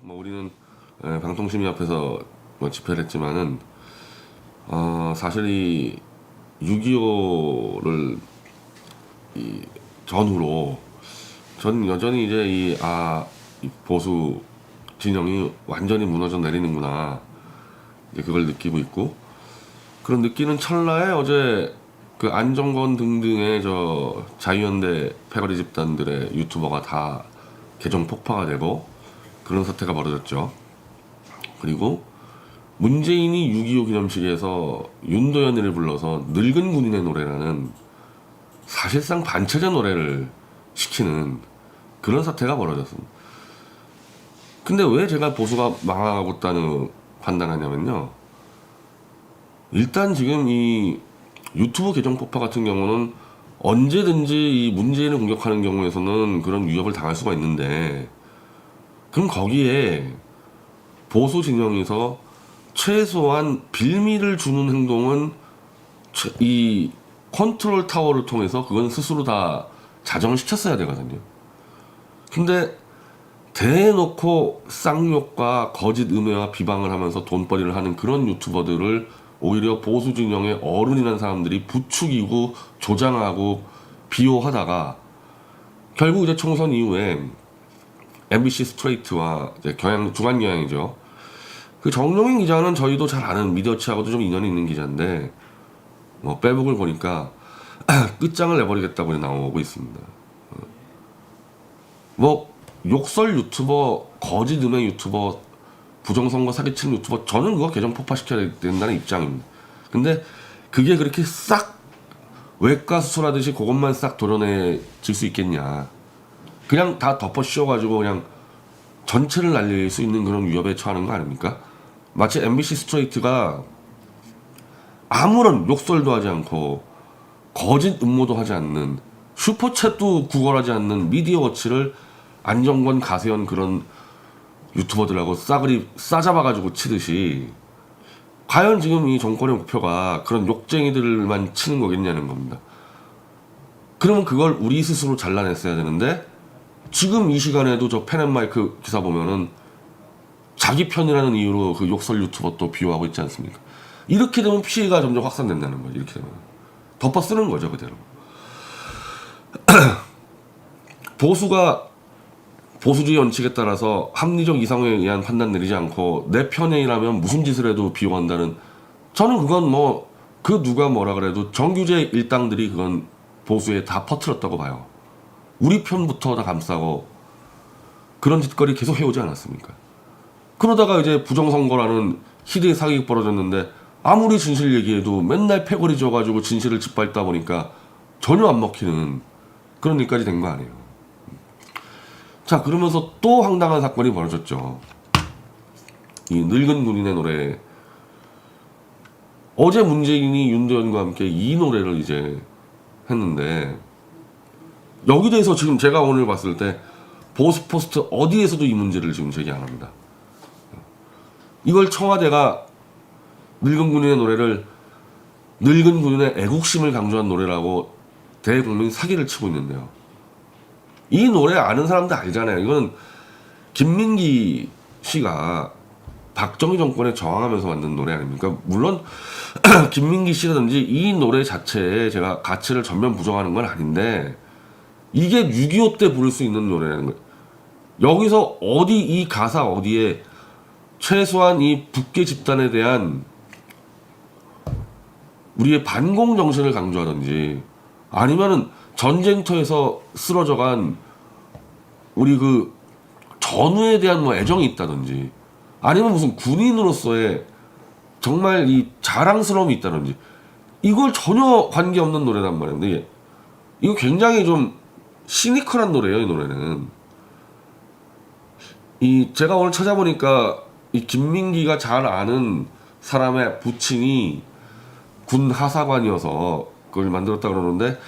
뭐 우리는 방통심의앞에서 뭐 집회를 했지만은 사실 이 6.25를 이 전후로 전 여전히 이제 이 보수 진영이 완전히 무너져 내리는구나, 이제 그걸 느끼고 있고, 그런 느끼는 찰나에 어제 그 안정권 등등의 저 자유연대 패거리 집단들의 유튜버가 다 계정 폭파가 되고 그런 사태가 벌어졌죠. 그리고 문재인이 6.25 기념식에서 윤도현이를 불러서 늙은 군인의 노래라는 사실상 반체제 노래를 시키는 그런 사태가 벌어졌습니다. 근데 왜 제가 보수가 망하고 있다는 판단하냐면요, 일단 지금 이 유튜브 계정 폭파 같은 경우는 언제든지 이 문재인을 공격하는 경우에서는 그런 위협을 당할 수가 있는데, 그럼 거기에 보수 진영에서 최소한 빌미를 주는 행동은 이 컨트롤 타워를 통해서 그건 스스로 다 자정을 시켰어야 되거든요. 근데 대놓고 쌍욕과 거짓 음해와 비방을 하면서 돈벌이를 하는 그런 유튜버들을 오히려 보수 진영의 어른이라는 사람들이 부추기고 조장하고 비호하다가 결국 이제 총선 이후에 MBC 스트레이트와 이제 중앙경향이죠. 그 정용인 기자는 저희도 잘 아는 미디어치하고도 좀 인연이 있는 기자인데, 뭐 빼북을 보니까 끝장을 내버리겠다고 나오고 있습니다. 뭐 욕설 유튜버, 거짓 음해 유튜버, 부정선거 사기치는 유튜버, 저는 그거 계정 폭파시켜야 된다는 입장입니다. 근데 그게 그렇게 싹 외과 수술하듯이 그것만 싹 도려내질 수 있겠냐. 그냥 다 덮어 씌워가지고 그냥 전체를 날릴 수 있는 그런 위협에 처하는 거 아닙니까? 마치 MBC 스트레이트가 아무런 욕설도 하지 않고 거짓 음모도 하지 않는, 슈퍼챗도 구걸하지 않는 미디어 워치를 안정권, 가세현 그런 유튜버들하고 싸그리 싸잡아가지고 치듯이, 과연 지금 이 정권의 목표가 그런 욕쟁이들만 치는 거겠냐는 겁니다. 그러면 그걸 우리 스스로 잘라냈어야 되는데, 지금 이 시간에도 저 펜앤마이크 기사 보면은 자기 편이라는 이유로 그 욕설 유튜버 또 비호하고 있지 않습니까? 이렇게 되면 피해가 점점 확산된다는 거죠. 이렇게 되면 덮어 쓰는 거죠, 그대로. 보수가 보수주의 원칙에 따라서 합리적 이상에 의한 판단 내리지 않고 내 편에 일하면 무슨 짓을 해도 비호한다는, 저는 그건 뭐 그 누가 뭐라 그래도 정규제 일당들이 그건 보수에 다 퍼뜨렸다고 봐요. 우리 편부터 다 감싸고 그런 짓거리 계속 해오지 않았습니까? 그러다가 이제 부정선거라는 희대의 사기가 벌어졌는데, 아무리 진실 얘기해도 맨날 패거리 져가지고 진실을 짓밟다 보니까 전혀 안 먹히는 그런 일까지 된 거 아니에요. 자, 그러면서 또 황당한 사건이 벌어졌죠. 이 늙은 군인의 노래. 어제 문재인이 윤도현과 함께 이 노래를 이제 했는데, 여기 대해서 지금 제가 오늘 봤을 때 보수포스트 어디에서도 이 문제를 지금 제기 안 합니다. 이걸 청와대가 늙은 군인의 노래를 늙은 군인의 애국심을 강조한 노래라고 대국민 사기를 치고 있는데요. 이 노래 아는 사람들 알잖아요. 이거는 김민기 씨가 박정희 정권에 저항하면서 만든 노래 아닙니까? 물론 김민기 씨라든지 이 노래 자체에 제가 가치를 전면 부정하는 건 아닌데, 이게 6.25 때 부를 수 있는 노래라는 거예요. 여기서 어디 이 가사 어디에 최소한 이 북계 집단에 대한 우리의 반공 정신을 강조하든지, 아니면은 전쟁터에서 쓰러져간 우리 그 전우에 대한 뭐 애정이 있다든지, 아니면 무슨 군인으로서의 정말 이 자랑스러움이 있다든지, 이걸 전혀 관계없는 노래란 말이에요. 근데 이거 굉장히 좀 시니컬한 노래예요, 이 노래는. 제가 오늘 찾아보니까 이 김민기가 잘 아는 사람의 부친이 군 하사관이어서 그걸 만들었다 그러는데,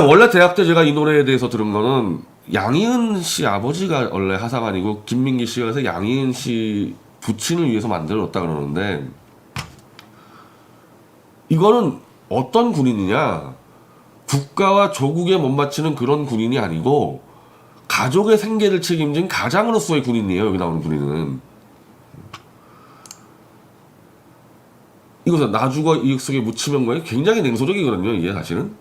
원래 대학 때 제가 이 노래에 대해서 들은 거는 양희은 씨 아버지가 원래 하사관이고 김민기 씨가 해서 양희은 씨 부친을 위해서 만들었다 그러는데, 이거는 어떤 군인이냐, 국가와 조국에 못 바치는 그런 군인이 아니고 가족의 생계를 책임진 가장으로서의 군인이에요. 여기 나오는 군인은. 이것은 나 죽어 이익 속에 묻히면 거에 굉장히 냉소적이거든요. 이게 사실은.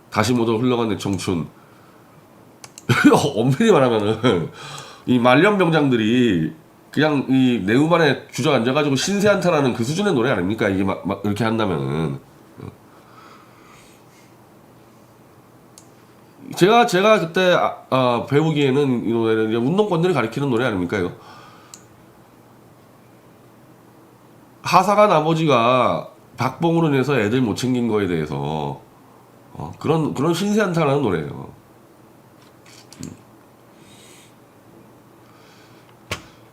다시 모두 흘러간 내 청춘. 엄밀히 말하면은 이 말년 병장들이 그냥 이 네우만에 주저앉아가지고 신세 한탄하는 그 수준의 노래 아닙니까? 이게 막 이렇게 한다면은. 제가 그때 배우기에는 이 노래는 이제 운동권들이 가리키는 노래 아닙니까? 이거. 하사관 아버지가 박봉으로 인해서 애들 못 챙긴 거에 대해서 그런 신세 한탄하는 노래예요.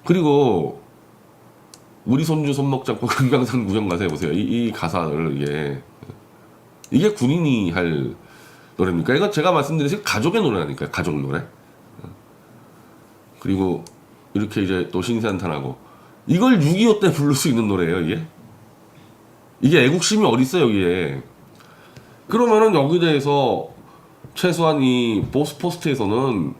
그리고 우리 손주 손목 잡고 금강산 구경 가서 해보세요. 이 가사를 이게 군인이 할 노래입니까? 이건 제가 말씀드린 가족의 노래라니까요. 가족 노래. 그리고 이렇게 이제 또 신세 한탄하고 이걸 6.25 때 부를 수 있는 노래예요. 이게 애국심이 어딨어 여기에. 그러면은 여기 대해서 최소한 이 보스포스트에서는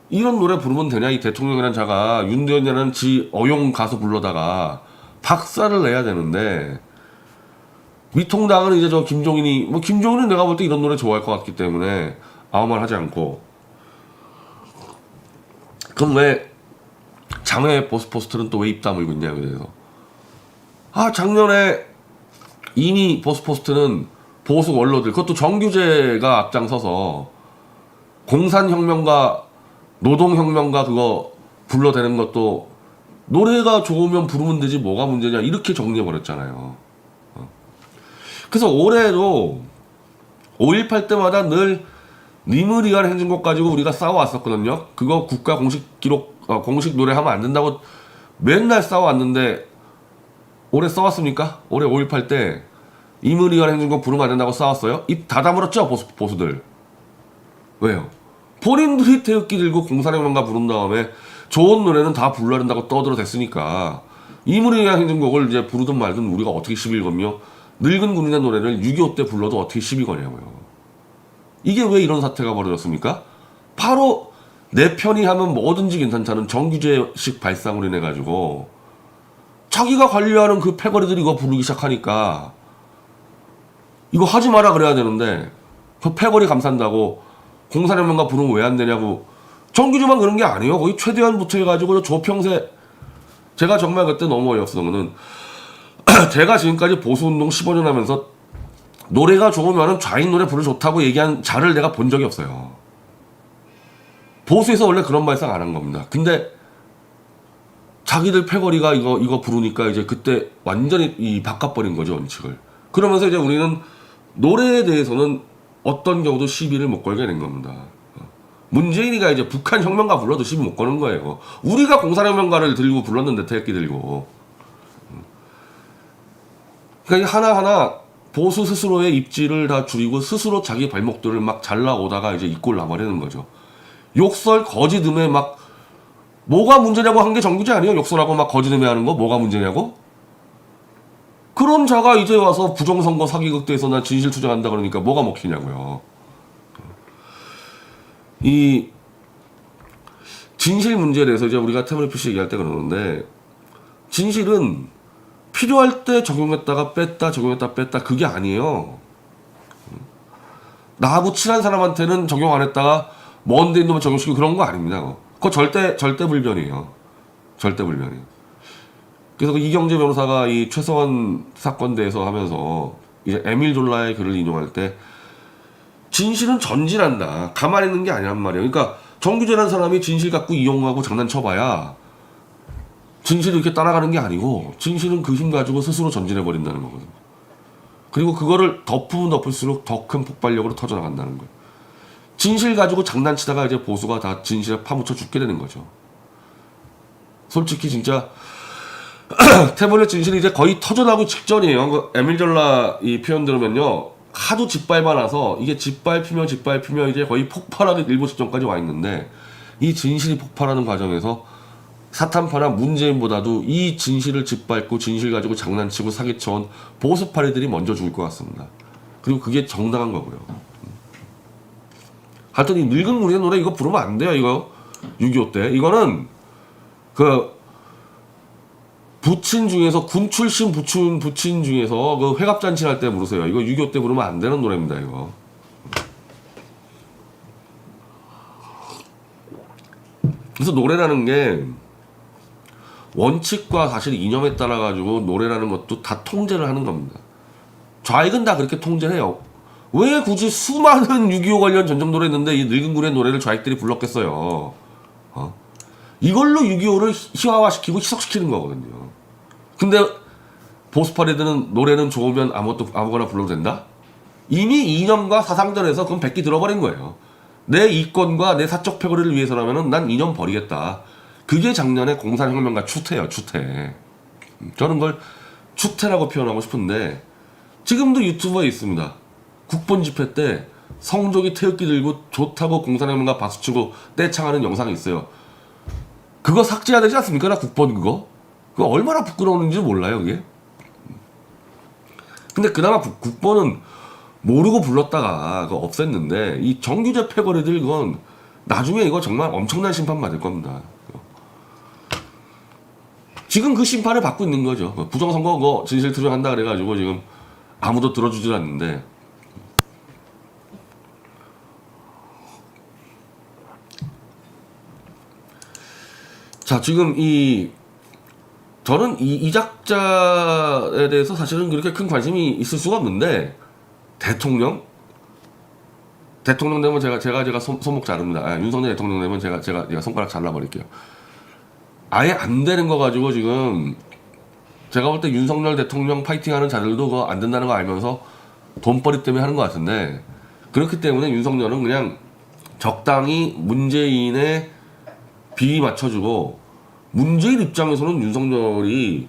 이런 노래 부르면 되냐, 이 대통령이라는 자가 윤대현이라는 지 어용 가서 불러다가 박살을 내야 되는데, 미통당은 이제 저 김종인이, 김종인은 내가 볼 때 이런 노래 좋아할 것 같기 때문에 아무 말 하지 않고. 그럼 왜 장외 보스포스트는 또 왜 입 다물고 있냐, 그래서. 작년에 이미 보스포스트는 보수 원로들, 그것도 정규제가 앞장서서 공산혁명가 노동혁명가 그거 불러대는 것도 노래가 좋으면 부르면 되지 뭐가 문제냐 이렇게 정리해버렸잖아요. 그래서 올해도 5.18 때마다 늘 님을 위한 행진곡 가지고 우리가 싸워왔었거든요. 그거 국가 공식 기록 공식 노래 하면 안 된다고 맨날 싸워왔는데 올해 싸웠습니까? 올해 5.18 때 님을 위한 행진곡 부르면 안 된다고 싸웠어요? 입 다 다물었죠 보수들. 왜요? 본인들이 태극기 들고 공산혁명가 부른 다음에 좋은 노래는 다 불러야 된다고 떠들어 댔으니까 이물에 대한 행진곡을 이제 부르든 말든 우리가 어떻게 시비를 걸며 늙은 군인의 노래를 6.25 때 불러도 어떻게 시비 거냐고요. 이게 왜 이런 사태가 벌어졌습니까? 바로 내 편이 하면 뭐든지 괜찮다는 정규제식 발상으로 인해 가지고 자기가 관리하는 그 패거리들이 이거 부르기 시작하니까 이거 하지 마라 그래야 되는데 그 패거리 감싼다고 공산혁명가 부르면 왜 안 되냐고. 정규제만 그런 게 아니에요. 거의 최대한부터 해가지고 조평세. 제가 정말 그때 너무 어이없었던 거는 제가 지금까지 보수운동 15년 하면서 노래가 좋으면 좌익 노래 부르 좋다고 얘기한 자를 내가 본 적이 없어요. 보수에서 원래 그런 발상 안 한 겁니다. 근데 자기들 패거리가 이거 부르니까 이제 그때 완전히 바꿔버린 거죠, 원칙을. 그러면서 이제 우리는 노래에 대해서는 어떤 경우도 시비를 못 걸게 된 겁니다. 문재인이가 이제 북한 혁명가 불러도 시비 못 거는 거예요. 우리가 공산혁명가를 들고 불렀는데 태극기 들고. 그러니까 하나하나 보수 스스로의 입지를 다 줄이고 스스로 자기 발목들을 막 잘라오다가 이제 이꼴 나버리는 거죠. 욕설 거짓음에 막 뭐가 문제냐고 한 게 정규제 아니에요? 욕설하고 막 거짓음에 하는 거 뭐가 문제냐고? 그런 자가 이제 와서 부정선거 사기극대에서 난 진실 투쟁한다 그러니까 뭐가 먹히냐고요. 이 진실 문제에 대해서 이제 우리가 태블릿 얘기할 때 그러는데 진실은 필요할 때 적용했다가 뺐다 적용했다 뺐다 그게 아니에요. 나하고 친한 사람한테는 적용 안 했다가 먼 데 있는 놈을 적용시키고 그런 거 아닙니다. 그거 절대 불변이에요. 절대 불변이에요. 그래서 그 이경재 변호사가 이 최성원 사건 대해서 하면서 이제 에밀 졸라의 글을 인용할 때 진실은 전진한다. 가만히 있는 게 아니란 말이에요. 그러니까 정규제라는 사람이 진실 갖고 이용하고 장난쳐봐야 진실을 이렇게 따라가는 게 아니고 진실은 그 힘 가지고 스스로 전진해버린다는 거거든요. 그리고 그거를 덮으면 덮을수록 더 큰 폭발력으로 터져나간다는 거예요. 진실 가지고 장난치다가 이제 보수가 다 진실에 파묻혀 죽게 되는 거죠. 솔직히 진짜 태블릿 진실이 이제 거의 터져나오기 직전이에요. 그 에밀 졸라 이 표현 들으면요. 하도 짓밟아놔서 이게 짓밟히면 이제 거의 폭발하기 일보 직전까지 와 있는데 이 진실이 폭발하는 과정에서 사탄파나 문재인보다도 이 진실을 짓밟고 진실 가지고 장난치고 사기쳐온 보수파리들이 먼저 죽을 것 같습니다. 그리고 그게 정당한 거고요. 하여튼 이 늙은 우리의 노래 이거 부르면 안 돼요. 이거 6.25 때 이거는 그 부친 중에서 군 출신 부친 중에서 그 회갑잔치 할 때 부르세요. 이거 6.25 때 부르면 안 되는 노래입니다. 이거. 그래서 노래라는 게 원칙과 사실 이념에 따라 가지고 노래라는 것도 다 통제를 하는 겁니다. 좌익은 다 그렇게 통제해요. 왜 굳이 수많은 6.25 관련 전쟁 노래 있는데 이 늙은 굴의 노래를 좌익들이 불렀겠어요. 이걸로 6.25를 희화화시키고 희석시키는 거거든요. 근데 보수 파레드는 노래는 좋으면 아무거나 불러도 된다? 이미 이념과 사상전에서 그건 백기 들어버린 거예요. 내 이권과 내 사적 패거리를 위해서라면 난 이념 버리겠다. 그게 작년에 공산혁명가 추태예요. 추태. 저는 그걸 추태라고 표현하고 싶은데 지금도 유튜브에 있습니다. 국본 집회 때 성적이 태극기 들고 좋다고 공산혁명가 박수치고 떼창하는 영상이 있어요. 그거 삭제해야 되지 않습니까? 나 국본 그거 얼마나 부끄러운지 몰라요 그게. 근데 그나마 국본은 모르고 불렀다가 그거 없앴는데 이 정규제 패거리들 그건 나중에 이거 정말 엄청난 심판 받을 겁니다. 지금 그 심판을 받고 있는 거죠. 부정선거 그거 진실 투명한다 그래가지고 지금 아무도 들어주질 않는데. 자, 지금 저는 이 작자에 대해서 사실은 그렇게 큰 관심이 있을 수가 없는데, 대통령 되면 제가 손목 자릅니다. 윤석열 대통령 되면 제가 손가락 잘라버릴게요. 아예 안 되는 거 가지고 지금, 제가 볼 때 윤석열 대통령 파이팅 하는 자들도 그거 안 된다는 거 알면서 돈벌이 때문에 하는 것 같은데, 그렇기 때문에 윤석열은 그냥 적당히 문재인의 비위 맞춰주고, 문재인 입장에서는 윤석열이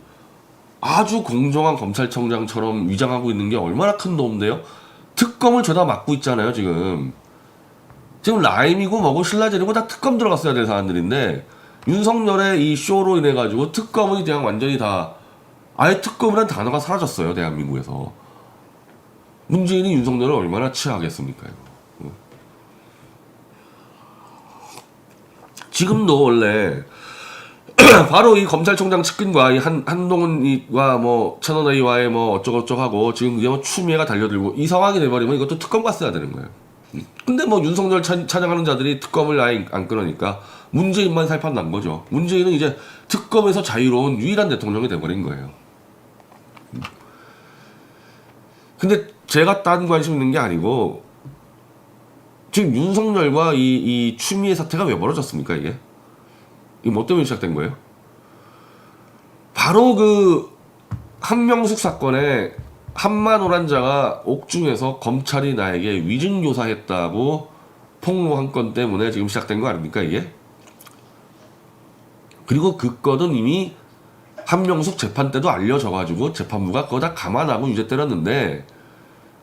아주 공정한 검찰청장처럼 위장하고 있는 게 얼마나 큰 도움돼요? 특검을 죄다 맡고 있잖아요, 지금. 지금 라임이고 뭐고 신라젠이고 다 특검 들어갔어야 될 사람들인데, 윤석열의 이 쇼로 인해가지고 특검이 그냥 완전히 다, 아예 특검이란 단어가 사라졌어요, 대한민국에서. 문재인이 윤석열을 얼마나 치하하겠습니까, 이거. 지금도 원래, 바로 이 검찰총장 측근과 이 한동훈과 뭐 천원아이와의 뭐 어쩌고저쩌고 하고 지금 그게 뭐 추미애가 달려들고 이 상황이 돼버리면 이것도 특검 갔어야 되는 거예요. 근데 뭐 윤석열 찬양하는 자들이 특검을 아예 안 끊으니까 문재인만 살판 난 거죠. 문재인은 이제 특검에서 자유로운 유일한 대통령이 돼버린 거예요. 근데 제가 딴 관심 있는 게 아니고 지금 윤석열과 이 추미애 사태가 왜 벌어졌습니까 이게? 이게 뭐 때문에 시작된 거예요? 바로 그 한명숙 사건에 한만호란 자가 옥중에서 검찰이 나에게 위증교사했다고 폭로한 건 때문에 지금 시작된 거 아닙니까 이게? 그리고 그 건은 이미 한명숙 재판 때도 알려져가지고 재판부가 그거 다 감안하고 유죄 때렸는데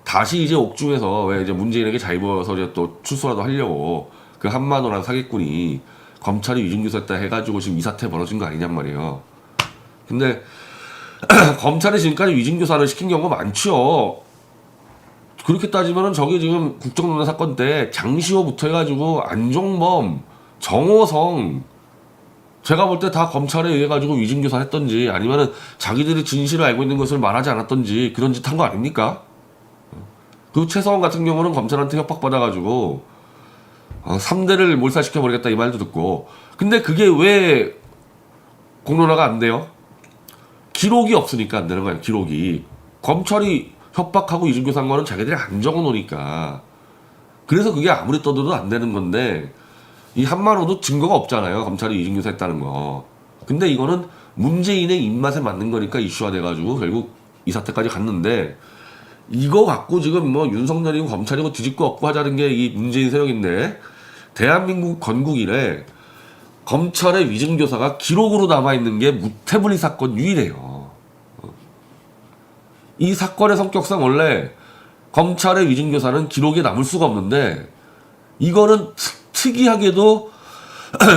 다시 이제 옥중에서 왜 이제 문재인에게 잘 보여서 이제 또 출소라도 하려고 그 한만호란 사기꾼이 검찰이 위증교사했다 해가지고 지금 이 사태 벌어진 거 아니냔 말이에요. 근데 검찰이 지금까지 위증교사를 시킨 경우가 많죠. 그렇게 따지면은 저기 지금 국정농단 사건 때 장시호부터 해가지고 안종범, 정호성 제가 볼 때 다 검찰에 의해 가지고 위증교사 했던지 아니면은 자기들이 진실을 알고 있는 것을 말하지 않았던지 그런 짓 한 거 아닙니까? 그 최서원 같은 경우는 검찰한테 협박받아가지고 3대를 몰살시켜버리겠다 이 말도 듣고 근데 그게 왜 공론화가 안 돼요? 기록이 없으니까 안 되는 거예요. 기록이. 검찰이 협박하고 위증교사한 거는 자기들이 안 적어놓으니까 그래서 그게 아무리 떠들어도 안 되는 건데 이 한만호도 증거가 없잖아요. 검찰이 위증교사 했다는 거. 근데 이거는 문재인의 입맛에 맞는 거니까 이슈화 돼가지고 결국 이 사태까지 갔는데 이거 갖고 지금 뭐 윤석열이고 검찰이고 뒤집고 엎고 하자는 게 이 문재인 세력인데 대한민국 건국 이래 검찰의 위증교사가 기록으로 남아있는 게 무태블리 사건 유일해요. 이 사건의 성격상 원래 검찰의 위증교사는 기록에 남을 수가 없는데 이거는 특이하게도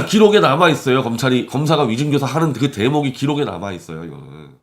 기록에 남아있어요. 검사가 위증교사 하는 그 대목이 기록에 남아있어요. 이거는.